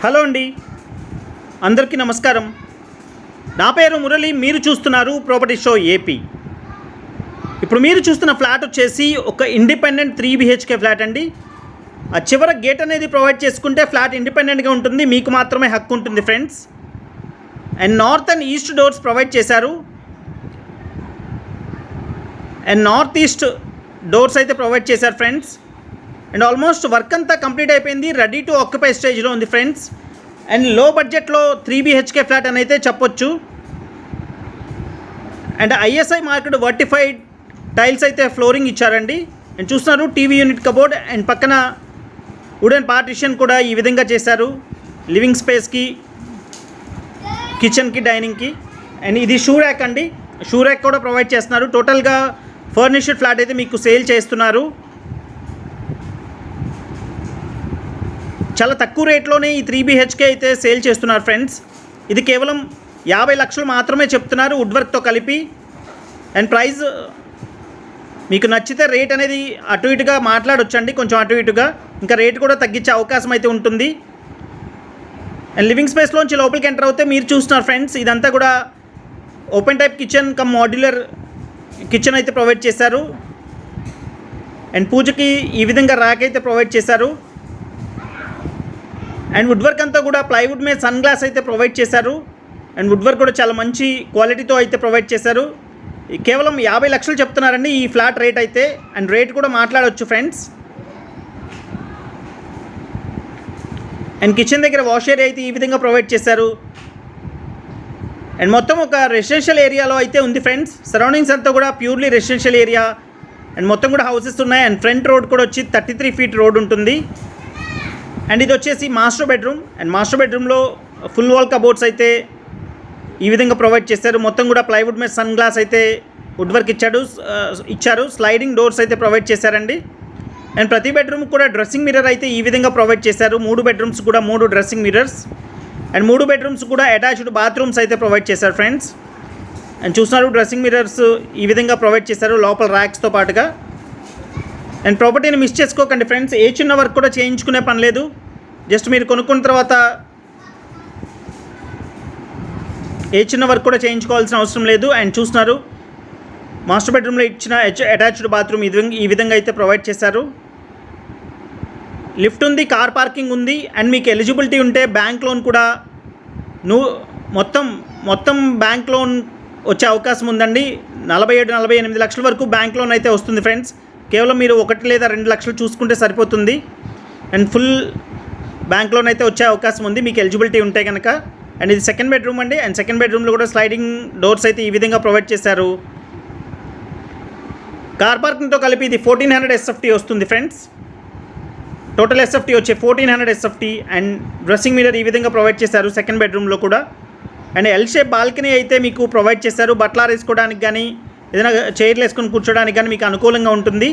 Hello అండి, అందరికీ నమస్కారం. నా పేరు మురళి. మీరు చూస్తున్నారు ప్రాపర్టీ షో ఏపీ. ఇప్పుడు మీరు చూస్తున్న ఫ్లాట్ వచ్చేసి ఒక ఇండిపెండెంట్ 3 BHK ఫ్లాట్ అండి. ఆ చివర గేట్ అనేది ప్రొవైడ్ చేసుకుంటే ఫ్లాట్ ఇండిపెండెంట్గా ఉంటుంది, మీకు మాత్రమే హక్కు ఉంటుంది friends. And north and east doors provide చేశారు. అండ్ నార్త్ ఈస్ట్ డోర్స్ అయితే ప్రొవైడ్ చేశారు ఫ్రెండ్స్. అండ్ ఆల్మోస్ట్ వర్క్ అంతా కంప్లీట్ అయిపోయింది, రెడీ టు ఆక్యుపై స్టేజ్లో ఉంది ఫ్రెండ్స్. అండ్ లో బడ్జెట్లో 3 BHK ఫ్లాట్ అని అయితే చెప్పొచ్చు. And ISI market vitrified tiles అయితే ఫ్లోరింగ్ ఇచ్చారండి. అండ్ చూస్తున్నారు టీవీ యూనిట్ కబోర్డ్ అండ్ పక్కన వుడెన్ పార్టిషన్ కూడా ఈ విధంగా చేశారు, లివింగ్ స్పేస్కి, కిచెన్కి, డైనింగ్కి. అండ్ ఇది షూ ర్యాక్ అండి, షూ ర్యాక్ కూడా ప్రొవైడ్ చేస్తున్నారు. టోటల్గా ఫర్నిష్డ్ ఫ్లాట్ అయితే మీకు సేల్ చేస్తున్నారు. చాలా తక్కువ రేట్లోనే ఈ 3 BHK అయితే సేల్ చేస్తున్నారు ఫ్రెండ్స్. ఇది కేవలం 50 లక్షలు మాత్రమే చెప్తున్నారు వుడ్ వర్క్తో కలిపి. అండ్ ప్రైస్ మీకు నచ్చితే రేట్ అనేది అటు ఇటుగా మాట్లాడొచ్చండి, కొంచెం అటు ఇటుగా. ఇంకా రేట్ కూడా తగ్గించే అవకాశం అయితే ఉంటుంది. అండ్ లివింగ్ స్పేస్లోంచి లోపలికి ఎంటర్ అవుతే మీరు చూస్తున్నారు ఫ్రెండ్స్, ఇదంతా కూడా open type kitchen cum modular kitchen అయితే ప్రొవైడ్ చేశారు. అండ్ పూజకి ఈ విధంగా ర్యాక్ అయితే ప్రొవైడ్ చేశారు. అండ్ వుడ్ వర్క్ అంతా కూడా ప్లైవుడ్ మీద సన్ గ్లాస్ అయితే ప్రొవైడ్ చేశారు. అండ్ వుడ్ వర్క్ కూడా చాలా మంచి క్వాలిటీతో అయితే ప్రొవైడ్ చేశారు. కేవలం 50 లక్షలు చెప్తున్నారండి ఈ ఫ్లాట్ రేట్ అయితే. అండ్ రేట్ కూడా మాట్లాడవచ్చు ఫ్రెండ్స్. అండ్ కిచెన్ దగ్గర వాష్ ఏరియా అయితే ఈ విధంగా ప్రొవైడ్ చేశారు. అండ్ మొత్తం ఒక రెసిడెన్షియల్ ఏరియాలో అయితే ఉంది ఫ్రెండ్స్. సరౌండింగ్స్ అంతా కూడా ప్యూర్లీ రెసిడెన్షియల్ ఏరియా. అండ్ మొత్తం కూడా హౌసెస్ ఉన్నాయి. అండ్ ఫ్రంట్ రోడ్ కూడా వచ్చి 33 ఫీట్ రోడ్ ఉంటుంది. అండ్ ఇది వచ్చేసి మాస్టర్ బెడ్రూమ్. అండ్ మాస్టర్ బెడ్రూమ్లో ఫుల్ వాల్ కబోర్డ్స్ అయితే ఈ విధంగా ప్రొవైడ్ చేశారు. మొత్తం కూడా ప్లైవుడ్ మీద సన్ గ్లాస్ అయితే వుడ్ వర్క్ ఇచ్చారు. స్లైడింగ్ డోర్స్ అయితే ప్రొవైడ్ చేశారండి. అండ్ ప్రతి బెడ్రూమ్ కూడా డ్రెస్సింగ్ మిర్రర్ అయితే ఈ విధంగా ప్రొవైడ్ చేశారు. 3 బెడ్రూమ్స్ కూడా 3 డ్రెస్సింగ్ మిర్రర్స్. అండ్ 3 బెడ్రూమ్స్ కూడా అటాచ్డ్ బాత్రూమ్స్ అయితే ప్రొవైడ్ చేశారు ఫ్రెండ్స్. అండ్ చూస్తున్నారు డ్రెస్సింగ్ మిర్రర్స్ ఈ విధంగా ప్రొవైడ్ చేశారు లోపల ర్యాక్స్తో పాటుగా. అండ్ ప్రాపర్టీని మిస్ చేసుకోకండి ఫ్రెండ్స్, ఏ చిన్న వర్క్ కూడా చేయించుకునే పని లేదు. జస్ట్ మీరు కొనుక్కున్న తర్వాత ఏ చిన్న వర్క్ కూడా చేయించుకోవాల్సిన అవసరం లేదు. అండ్ చూస్తున్నారు మాస్టర్ బెడ్రూమ్లో ఇచ్చిన అటాచ్డ్ బాత్రూమ్ ఈ విధంగా అయితే ప్రొవైడ్ చేశారు. లిఫ్ట్ ఉంది, కార్ పార్కింగ్ ఉంది. అండ్ మీకు ఎలిజిబిలిటీ ఉంటే బ్యాంక్ లోన్ కూడా మొత్తం బ్యాంక్ లోన్ వచ్చే అవకాశం ఉందండి. 47-48 లక్షల వరకు బ్యాంక్ లోన్ అయితే వస్తుంది ఫ్రెండ్స్. కేవలం మీరు 1 లేదా 2 లక్షలు చూసుకుంటే సరిపోతుంది. అండ్ ఫుల్ బ్యాంక్ లోన్ అయితే వచ్చే అవకాశం ఉంది మీకు ఎలిజిబిలిటీ ఉంటే కనుక. అండ్ ఇది సెకండ్ బెడ్రూమ్ అండి. అండ్ సెకండ్ బెడ్రూమ్లో కూడా స్లైడింగ్ డోర్స్ అయితే ఈ విధంగా ప్రొవైడ్ చేశారు. కార్ పార్కింగ్తో కలిపి ఇది 1400 SFT వస్తుంది ఫ్రెండ్స్. టోటల్ SFT వచ్చే 1400 SFT. అండ్ డ్రెస్సింగ్ మిర్రర్ ఈ విధంగా ప్రొవైడ్ చేశారు సెకండ్ బెడ్రూమ్లో కూడా. అండ్ ఎల్ షేప్ బాల్కనీ అయితే మీకు ప్రొవైడ్ చేశారు. బట్టలు వేసుకోవడానికి కానీ ఏదైనా చైర్లు వేసుకొని కూర్చోడానికి కానీ మీకు అనుకూలంగా ఉంటుంది.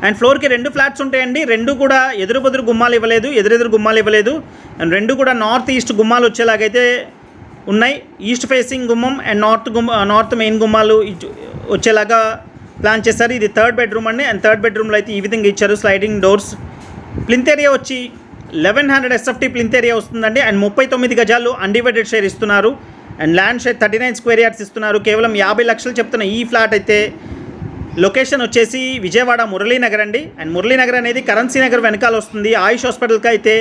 అండ్ ఫ్లోర్కి 2 ఫ్లాట్స్ ఉంటాయండి. 2 కూడా ఎదురు గుమ్మాలు ఇవ్వలేదు. అండ్ 2 కూడా నార్త్ ఈస్ట్ గుమ్మాలు వచ్చేలాగైతే ఉన్నాయి. ఈస్ట్ ఫేసింగ్ గుమ్మం అండ్ నార్త్ మెయిన్ గుమ్మాలు వచ్చేలాగా ప్లాన్ చేశారు. ఇది థర్డ్ బెడ్రూమ్ అండి. అండ్ థర్డ్ బెడ్రూమ్లో అయితే ఈ విధంగా ఇచ్చారు స్లైడింగ్ డోర్స్. ప్లింత్ ఏరియా వచ్చి 1100 SFT ప్లింత్ ఏరియా వస్తుందండి. అండ్ 39 గజాలు అన్డివైడెడ్ షేర్ ఇస్తున్నారు. And land share 39 square yards ఇస్తున్నారు. కేవలం 50 లక్షలు చెప్తున్న ఈ ఫ్లాట్ అయితే లొకేషన్ వచ్చేసి విజయవాడ మురళీనగర్ అండి. అండ్ మురళీనగర్ అనేది కరెన్సీ నగర్ వెనకాల వస్తుంది. ఆయుష్ హాస్పిటల్కి అయితే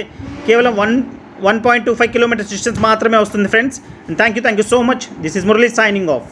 కేవలం 1.25 కిలోమీటర్స్ డిస్టెన్స్ మాత్రమే వస్తుంది friends. And thank you so much. This is Murali signing off.